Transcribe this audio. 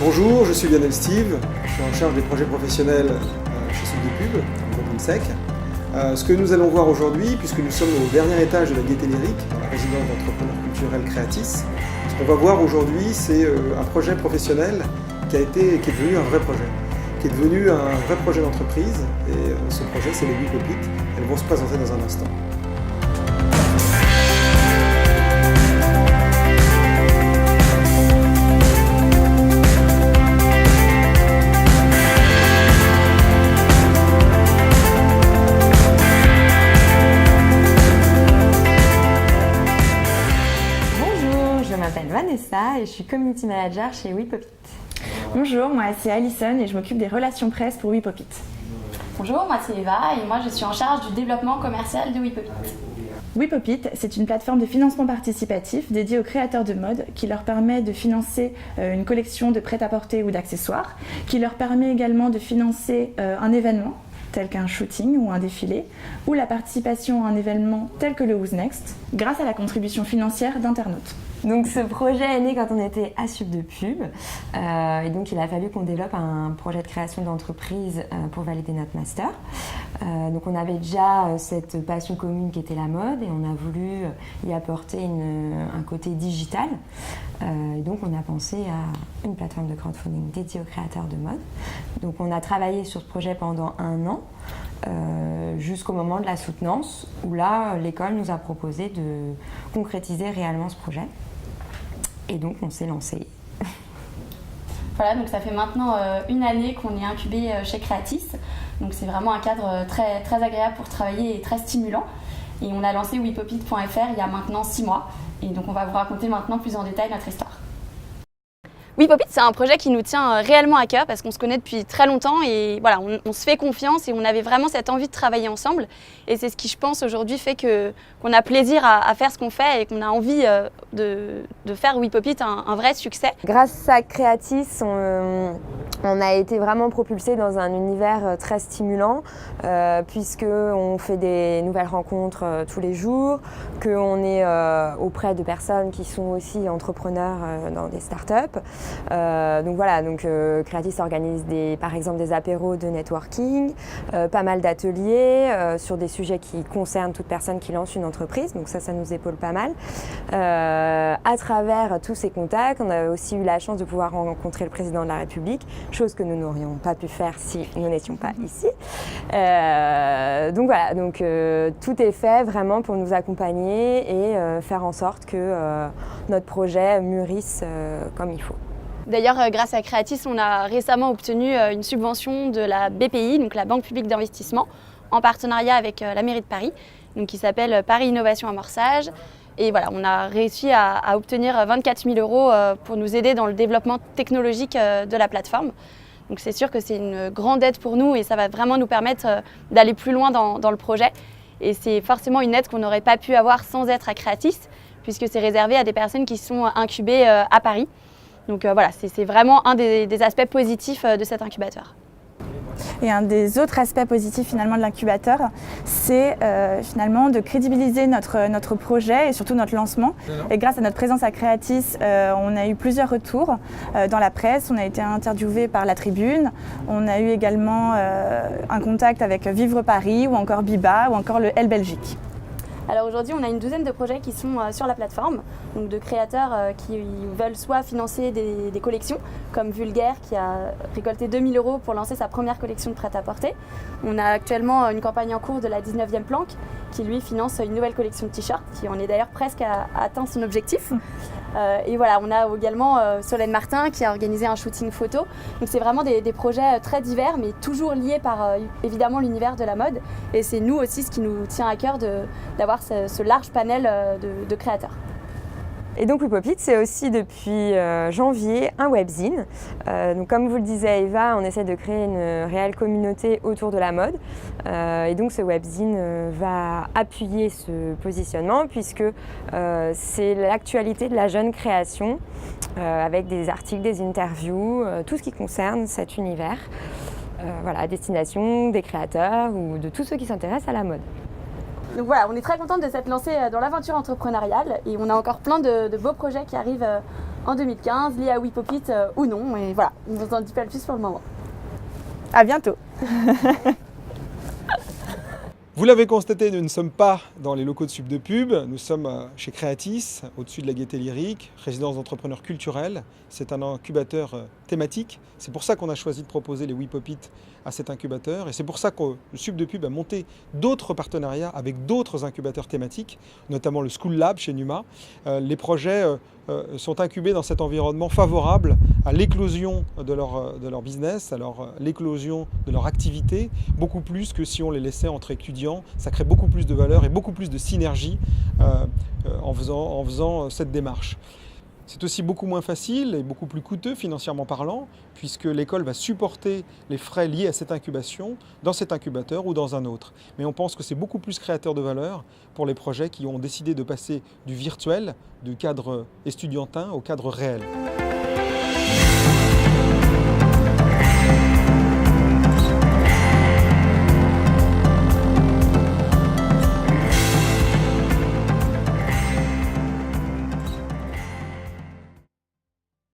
Bonjour, je suis Lionel Steve, je suis en charge des projets professionnels chez Sud-de-Pub, au groupe INSEC. Ce que nous allons voir aujourd'hui, puisque nous sommes au dernier étage de la Gaîté Lyrique, dans la résidence d'entrepreneurs culturels Creatis, ce qu'on va voir aujourd'hui, c'est un projet professionnel qui est devenu un vrai projet, qui est devenu un vrai projet d'entreprise. Et ce projet, c'est les WePopit. Elles vont se présenter dans un instant. Je m'appelle Vanessa et je suis Community Manager chez WePopit. Bonjour, moi c'est Alison et je m'occupe des relations presse pour WePopit. Bonjour, moi c'est Eva et moi je suis en charge du développement commercial de WePopit. WePopit, c'est une plateforme de financement participatif dédiée aux créateurs de mode qui leur permet de financer une collection de prêt-à-porter ou d'accessoires, qui leur permet également de financer un événement tel qu'un shooting ou un défilé, ou la participation à un événement tel que le Who's Next, grâce à la contribution financière d'internautes. Donc ce projet est né quand on était à Sud-de-Pub et donc il a fallu qu'on développe un projet de création d'entreprise pour valider notre master. Donc on avait déjà cette passion commune qui était la mode et on a voulu y apporter un côté digital. Et donc on a pensé à une plateforme de crowdfunding dédiée aux créateurs de mode. Donc on a travaillé sur ce projet pendant 1 an jusqu'au moment de la soutenance où là l'école nous a proposé de concrétiser réellement ce projet. Et donc on s'est lancé. Voilà, donc ça fait maintenant 1 année qu'on est incubé chez Creatis. Donc c'est vraiment un cadre très, très agréable pour travailler et très stimulant. Et on a lancé WePopit.fr il y a maintenant 6 mois. Et donc on va vous raconter maintenant plus en détail notre histoire. WePopit, c'est un projet qui nous tient réellement à cœur parce qu'on se connaît depuis très longtemps et voilà, on se fait confiance et on avait vraiment cette envie de travailler ensemble. Et c'est ce qui, je pense, aujourd'hui fait qu'on a plaisir à faire ce qu'on fait et qu'on a envie de faire WePopit un vrai succès. Grâce à Creatis, on a été vraiment propulsé dans un univers très stimulant puisqu'on fait des nouvelles rencontres tous les jours, qu'on est auprès de personnes qui sont aussi entrepreneurs dans des startups. Donc voilà, Creatis organise par exemple des apéros de networking, pas mal d'ateliers sur des sujets qui concernent toute personne qui lance une entreprise, donc ça nous épaule pas mal. À travers tous ces contacts, on a aussi eu la chance de pouvoir rencontrer le président de la République, chose que nous n'aurions pas pu faire si nous n'étions pas ici. Donc voilà, tout est fait vraiment pour nous accompagner et faire en sorte que notre projet mûrisse comme il faut. D'ailleurs, grâce à Creatis, on a récemment obtenu une subvention de la BPI, donc la Banque publique d'investissement, en partenariat avec la mairie de Paris, donc qui s'appelle Paris Innovation Amorçage. Et voilà, on a réussi à obtenir 24 000 € pour nous aider dans le développement technologique de la plateforme. Donc c'est sûr que c'est une grande aide pour nous et ça va vraiment nous permettre d'aller plus loin dans le projet. Et c'est forcément une aide qu'on n'aurait pas pu avoir sans être à Creatis, puisque c'est réservé à des personnes qui sont incubées à Paris. Donc voilà, c'est vraiment un des aspects positifs de cet incubateur. Et un des autres aspects positifs finalement de l'incubateur, c'est finalement de crédibiliser notre projet et surtout notre lancement. Et grâce à notre présence à Creatis, on a eu plusieurs retours dans la presse, on a été interviewé par La Tribune, on a eu également un contact avec Vivre Paris ou encore Biba ou encore le L Belgique. Alors aujourd'hui, on a une douzaine de projets qui sont sur la plateforme, donc de créateurs qui veulent soit financer des collections, comme Vulgaire qui a récolté 2 000 € pour lancer sa première collection de prêt-à-porter. On a actuellement une campagne en cours de la 19e Planque qui lui finance une nouvelle collection de t-shirts qui en est d'ailleurs presque atteint son objectif. Et voilà, on a également Solène Martin qui a organisé un shooting photo. Donc c'est vraiment des projets très divers mais toujours liés par évidemment l'univers de la mode. Et c'est nous aussi ce qui nous tient à cœur d'avoir ce large panel de créateurs. Et donc WePopit, c'est aussi depuis janvier un webzine. Donc comme vous le disait Eva, on essaie de créer une réelle communauté autour de la mode. Et donc ce webzine va appuyer ce positionnement puisque c'est l'actualité de la jeune création avec des articles, des interviews, tout ce qui concerne cet univers. Voilà, à destination des créateurs ou de tous ceux qui s'intéressent à la mode. Donc voilà, on est très contente de s'être lancée dans l'aventure entrepreneuriale et on a encore plein de beaux projets qui arrivent en 2015, lié à WePopit ou non. Et voilà, on vous en dit pas le plus pour le moment. À bientôt. Vous l'avez constaté, nous ne sommes pas dans les locaux de Subdepub, nous sommes chez Creatis, au-dessus de la Gaîté Lyrique, résidence d'entrepreneurs culturels. C'est un incubateur thématique. C'est pour ça qu'on a choisi de proposer les WePopit à cet incubateur. Et c'est pour ça que Subdepub a monté d'autres partenariats avec d'autres incubateurs thématiques, notamment le School Lab chez Numa. Les projets sont incubés dans cet environnement favorable à l'éclosion de leur business, à l'éclosion de leur activité, beaucoup plus que si on les laissait entre étudiants. Ça crée beaucoup plus de valeur et beaucoup plus de synergie en faisant cette démarche. C'est aussi beaucoup moins facile et beaucoup plus coûteux financièrement parlant, puisque l'école va supporter les frais liés à cette incubation dans cet incubateur ou dans un autre. Mais on pense que c'est beaucoup plus créateur de valeur pour les projets qui ont décidé de passer du virtuel, du cadre estudiantin au cadre réel.